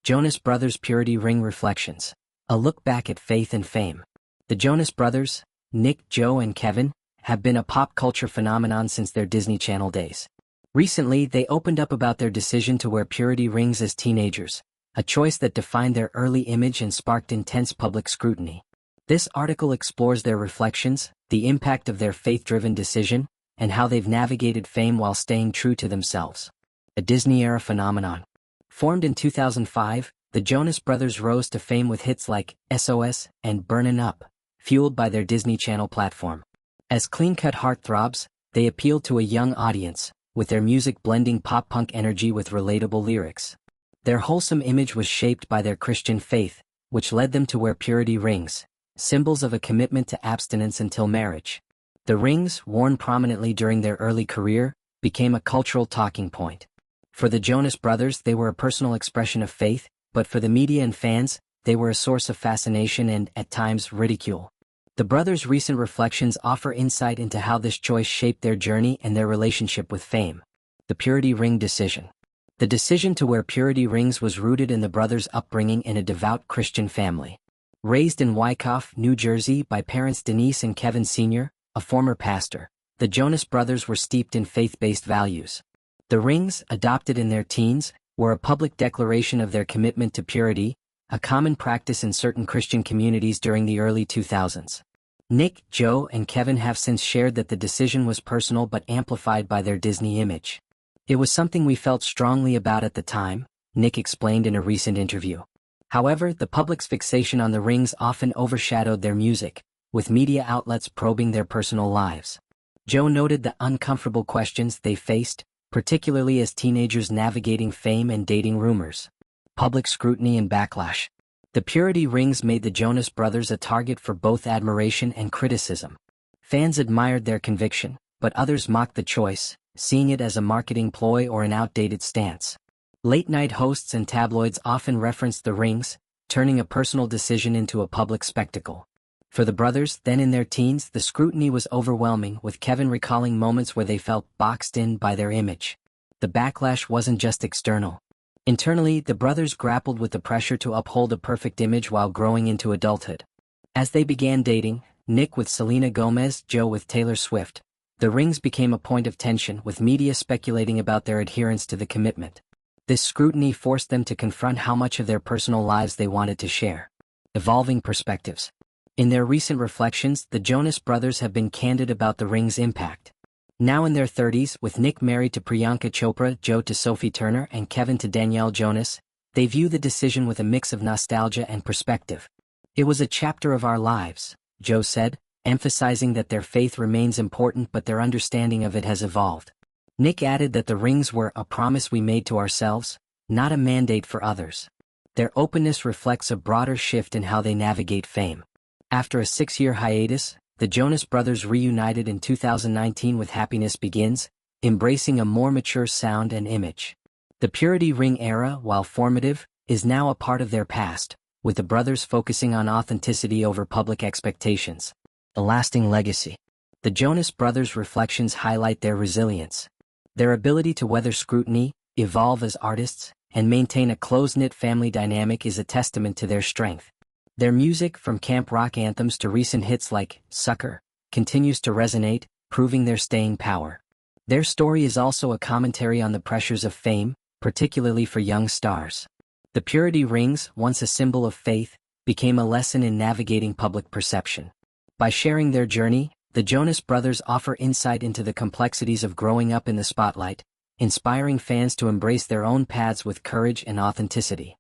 Jonas Brothers Purity Ring Reflections. A look back at faith and fame. The Jonas Brothers, Nick, Joe and Kevin, have been a pop culture phenomenon since their Disney Channel days. Recently, they opened up about their decision to wear purity rings as teenagers, a choice that defined their early image and sparked intense public scrutiny. This article explores their reflections, the impact of their faith-driven decision, and how they've navigated fame while staying true to themselves. A Disney-era phenomenon. Formed in 2005, the Jonas Brothers rose to fame with hits like SOS and Burnin' Up, fueled by their Disney Channel platform. As clean-cut heartthrobs, they appealed to a young audience, with their music blending pop-punk energy with relatable lyrics. Their wholesome image was shaped by their Christian faith, which led them to wear purity rings, symbols of a commitment to abstinence until marriage. The rings, worn prominently during their early career, became a cultural talking point. For the Jonas Brothers, they were a personal expression of faith, but for the media and fans, they were a source of fascination and, at times, ridicule. The brothers' recent reflections offer insight into how this choice shaped their journey and their relationship with fame. The purity ring decision. The decision to wear purity rings was rooted in the brothers' upbringing in a devout Christian family. Raised in Wyckoff, New Jersey by parents Denise and Kevin Sr., a former pastor, the Jonas Brothers were steeped in faith-based values. The rings, adopted in their teens, were a public declaration of their commitment to purity, a common practice in certain Christian communities during the early 2000s. Nick, Joe, and Kevin have since shared that the decision was personal but amplified by their Disney image. "It was something we felt strongly about at the time," Nick explained in a recent interview. However, the public's fixation on the rings often overshadowed their music, with media outlets probing their personal lives. Joe noted the uncomfortable questions they faced, particularly as teenagers navigating fame and dating rumors. Public scrutiny and backlash. The purity rings made the Jonas Brothers a target for both admiration and criticism. Fans admired their conviction, but others mocked the choice, seeing it as a marketing ploy or an outdated stance. Late-night hosts and tabloids often referenced the rings, turning a personal decision into a public spectacle. For the brothers, then in their teens, the scrutiny was overwhelming, with Kevin recalling moments where they felt boxed in by their image. The backlash wasn't just external. Internally, the brothers grappled with the pressure to uphold a perfect image while growing into adulthood. As they began dating, Nick with Selena Gomez, Joe with Taylor Swift, the rings became a point of tension, with media speculating about their adherence to the commitment. This scrutiny forced them to confront how much of their personal lives they wanted to share. Evolving perspectives. In their recent reflections, the Jonas Brothers have been candid about the ring's impact. Now in their 30s, with Nick married to Priyanka Chopra, Joe to Sophie Turner, and Kevin to Danielle Jonas, they view the decision with a mix of nostalgia and perspective. "It was a chapter of our lives," Joe said, emphasizing that their faith remains important but their understanding of it has evolved. Nick added that the rings were a promise we made to ourselves, not a mandate for others. Their openness reflects a broader shift in how they navigate fame. After a 6-year hiatus, the Jonas Brothers reunited in 2019 with Happiness Begins, embracing a more mature sound and image. The purity ring era, while formative, is now a part of their past, with the brothers focusing on authenticity over public expectations. A lasting legacy. The Jonas Brothers' reflections highlight their resilience. Their ability to weather scrutiny, evolve as artists, and maintain a close-knit family dynamic is a testament to their strength. Their music, from camp rock anthems to recent hits like "Sucker," continues to resonate, proving their staying power. Their story is also a commentary on the pressures of fame, particularly for young stars. The purity rings, once a symbol of faith, became a lesson in navigating public perception. By sharing their journey, the Jonas Brothers offer insight into the complexities of growing up in the spotlight, inspiring fans to embrace their own paths with courage and authenticity.